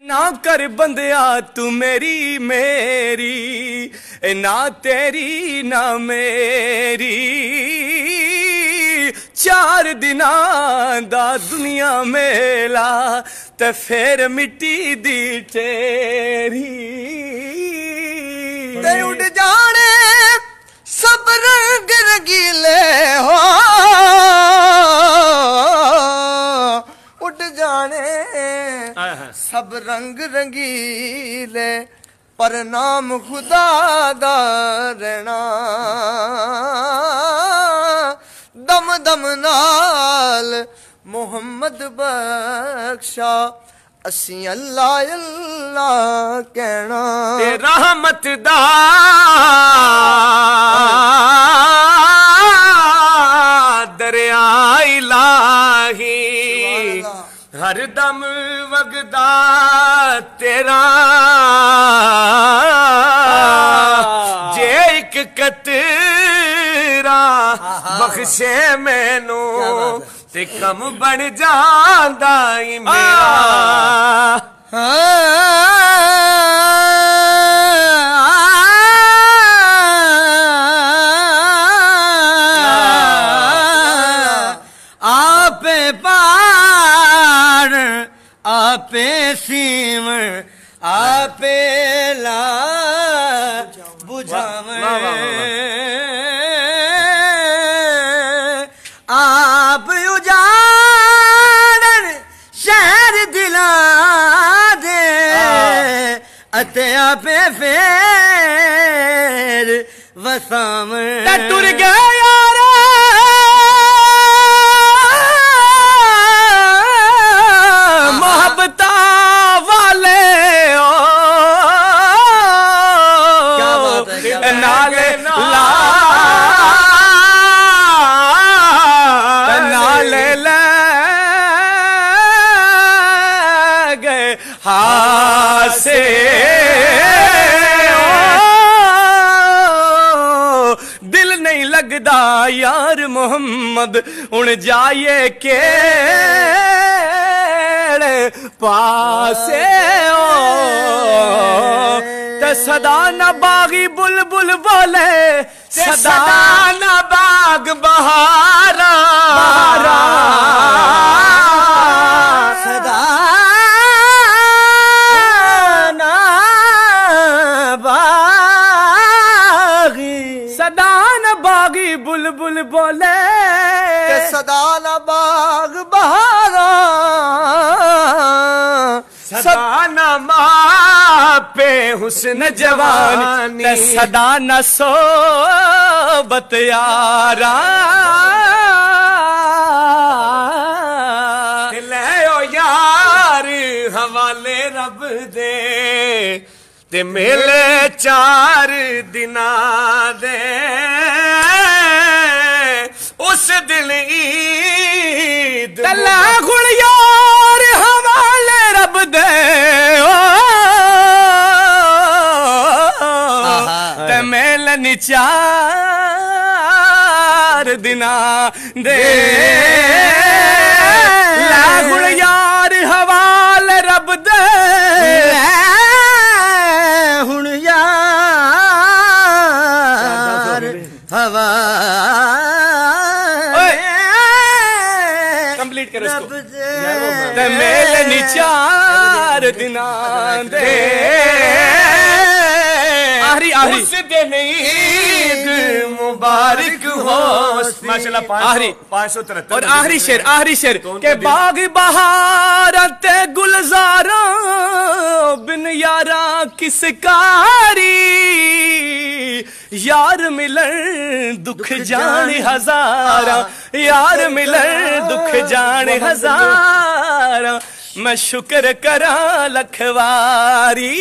ना कर बंदिया तू मेरी मेरी, ना तेरी ना मेरी, 4 दिनां दा दुनिया मेला ते फिर मिट्टी दी टेरी। ते उड़ जाने सब रंग रंगीले हो, उड़ जाने सब रंग रंगीले, पर नाम खुदा दा रहना दम दम नाल मोहम्मद बख्शा, असी अल्लाह अल्लाह कहना। ते रहमत दा दरिया इलाही हर दम वगदा तेरा, जे एक कतरा बख्शे मैनू ते कम बन जांदा ई मेरा। आपे पार आपे सीम आपे ला बुझावे, आप उजाड़न शहर दिला दे, अते आपे फेर वसावे। टुर गया यार मोहब्बता वाले ओ, नाले नाले ले गए हासे दिल नहीं लगदा यार मोहम्मद उन जाइए के पासे ओ, ते सदा न बागी बुलबुल बोले, सदा न बाग बहारा, सदा न बागी, सदा न बागी बुलबुल बोले, सदा न बाग बहारा, सदा न मापे हुस्न जवानी, सदा न सोबत यारा। ले ओ यार हवाले रब दे ते मेले 4 दिनां दे, उस दिन ईद तला गुल यार हवाले रब दे ते मेलन 4 दिनां दे, ला गुल यार हवाले रब दे, हुण यार हवा कंप्लीट करो इसको। ते मेलन 4 दिनां दे, उस दिन ईद मुबारक हो। माशाल्लाह आखिरी 573 और आखिरी शेर के बाग बहारत गुलजारों बिन यारा किस कारी, यार मिलन दुख जान हजारा, यार मिलन दुख जान हजारा, मैं शुक्र करा लखवारी।